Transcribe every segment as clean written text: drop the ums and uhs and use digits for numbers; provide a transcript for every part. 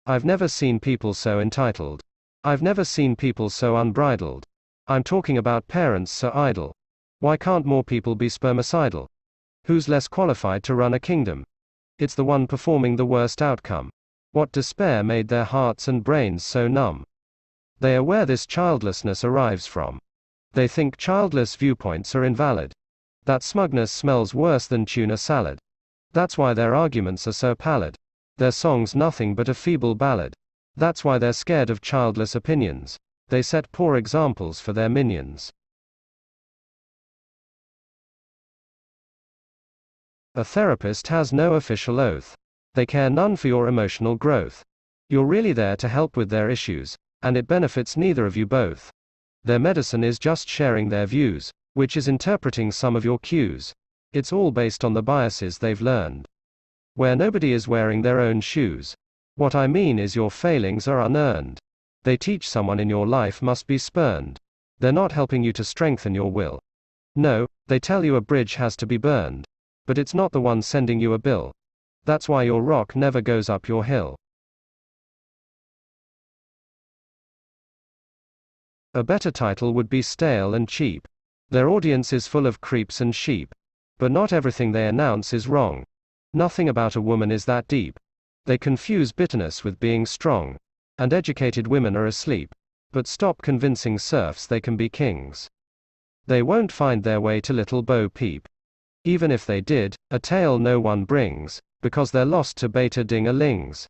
I've never seen people so entitled. I've never seen people so unbridled. I'm talking about parents so idle. Why can't more people be spermicidal? Who's less qualified to run a kingdom? It's the one performing the worst outcome. What despair made their hearts and brains so numb? They are where this childlessness arrives from. They think childless viewpoints are invalid. That smugness smells worse than tuna salad. That's why their arguments are so pallid. Their song's nothing but a feeble ballad. That's why they're scared of childless opinions. They set poor examples for their minions. A therapist has no official oath. They care none for your emotional growth. You're really there to help with their issues, and it benefits neither of you both. Their medicine is just sharing their views, which is interpreting some of your cues. It's all based on the biases they've learned. Where nobody is wearing their own shoes. What I mean is your failings are unearned. They teach someone in your life must be spurned. They're not helping you to strengthen your will. No, they tell you a bridge has to be burned. But it's not the one sending you a bill. That's why your rock never goes up your hill. A better title would be stale and cheap. Their audience is full of creeps and sheep. But not everything they announce is wrong. Nothing about a woman is that deep. They confuse bitterness with being strong. And educated women are asleep. But stop convincing serfs they can be kings. They won't find their way to Little Bo Peep. Even if they did, a tale no one brings, because they're lost to beta ding-a-lings.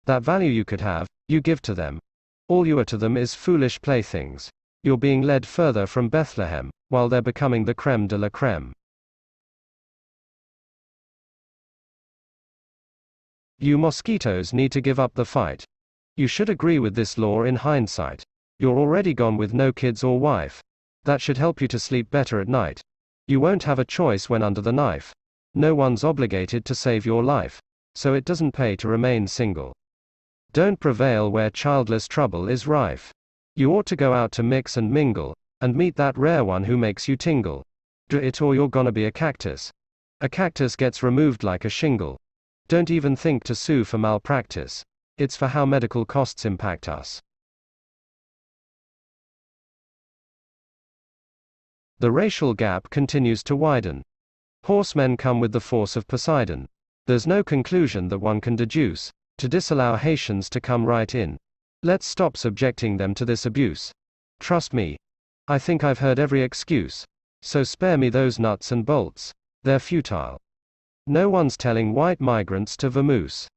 That value you could have, you give to them. All you are to them is foolish playthings. You're being led further from Bethlehem, while they're becoming the creme de la creme. You mosquitoes need to give up the fight. You should agree with this law in hindsight. You're already gone with no kids or wife. That should help you to sleep better at night. You won't have a choice when under the knife. No one's obligated to save your life. So it doesn't pay to remain single. Don't prevail where childless trouble is rife. You ought to go out to mix and mingle, and meet that rare one who makes you tingle. Do it or you're gonna be a cactus. A cactus gets removed like a shingle. Don't even think to sue for malpractice. It's for how medical costs impact us. The racial gap continues to widen. Horsemen come with the force of Poseidon. There's no conclusion that one can deduce, to disallow Haitians to come right in. Let's stop subjecting them to this abuse. Trust me. I think I've heard every excuse. So spare me those nuts and bolts. They're futile. No one's telling white migrants to vamoose.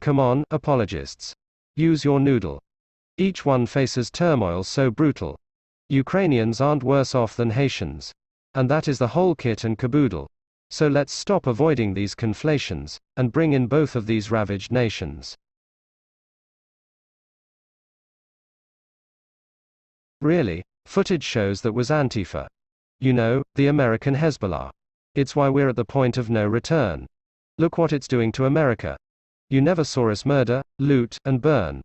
Come on, apologists. Use your noodle. Each one faces turmoil so brutal. Ukrainians aren't worse off than Haitians. And that is the whole kit and caboodle. So let's stop avoiding these conflations, and bring in both of these ravaged nations. Really, footage shows that was Antifa. You know, the American Hezbollah. It's why we're at the point of no return. Look what it's doing to America. You never saw us murder, loot, and burn.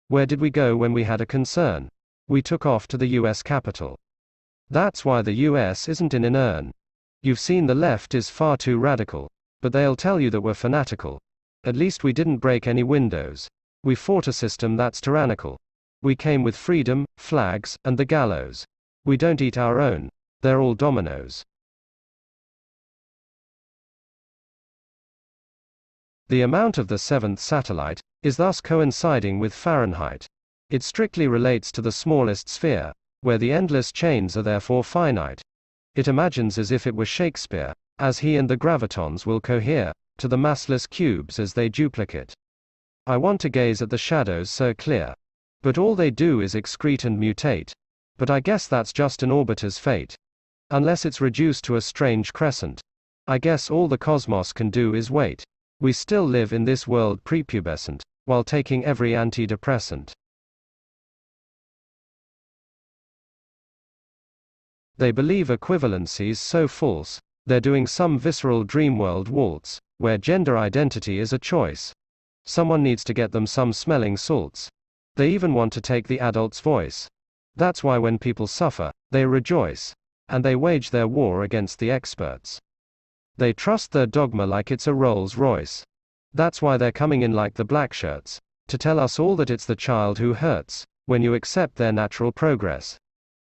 Where did we go when we had a concern? We took off to the US Capitol. That's why the US isn't in an urn. You've seen the left is far too radical. But they'll tell you that we're fanatical. At least we didn't break any windows. We fought a system that's tyrannical. We came with freedom, flags, and the gallows. We don't eat our own. They're all dominoes. The amount of the seventh satellite is thus coinciding with Fahrenheit. It strictly relates to the smallest sphere, where the endless chains are therefore finite. It imagines as if it were Shakespeare, as he and the gravitons will cohere, to the massless cubes as they duplicate. I want to gaze at the shadows so clear. But all they do is excrete and mutate. But I guess that's just an orbiter's fate. Unless it's reduced to a strange crescent. I guess all the cosmos can do is wait. We still live in this world prepubescent, while taking every antidepressant. They believe equivalencies so false, they're doing some visceral dreamworld waltz, where gender identity is a choice. Someone needs to get them some smelling salts. They even want to take the adult's voice. That's why when people suffer, they rejoice. And they wage their war against the experts. They trust their dogma like it's a Rolls Royce. That's why they're coming in like the black shirts. to tell us all that it's the child who hurts, when you accept their natural progress.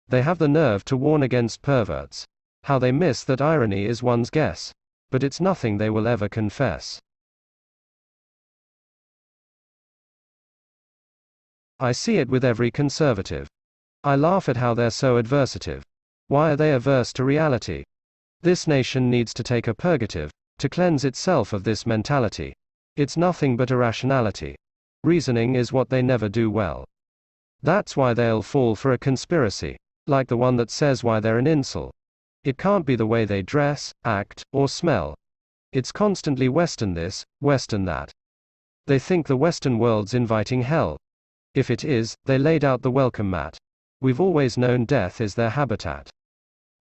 They have the nerve to warn against perverts. How they miss that irony is one's guess. But it's nothing they will ever confess. I see it with every conservative. I laugh at how they're so adversative. Why are they averse to reality? This nation needs to take a purgative, to cleanse itself of this mentality. It's nothing but irrationality. Reasoning is what they never do well. That's why they'll fall for a conspiracy, like the one that says why they're an incel. It can't be the way they dress, act, or smell. It's constantly Western this, Western that. They think the Western world's inviting hell. If it is, they laid out the welcome mat. We've always known death is their habitat.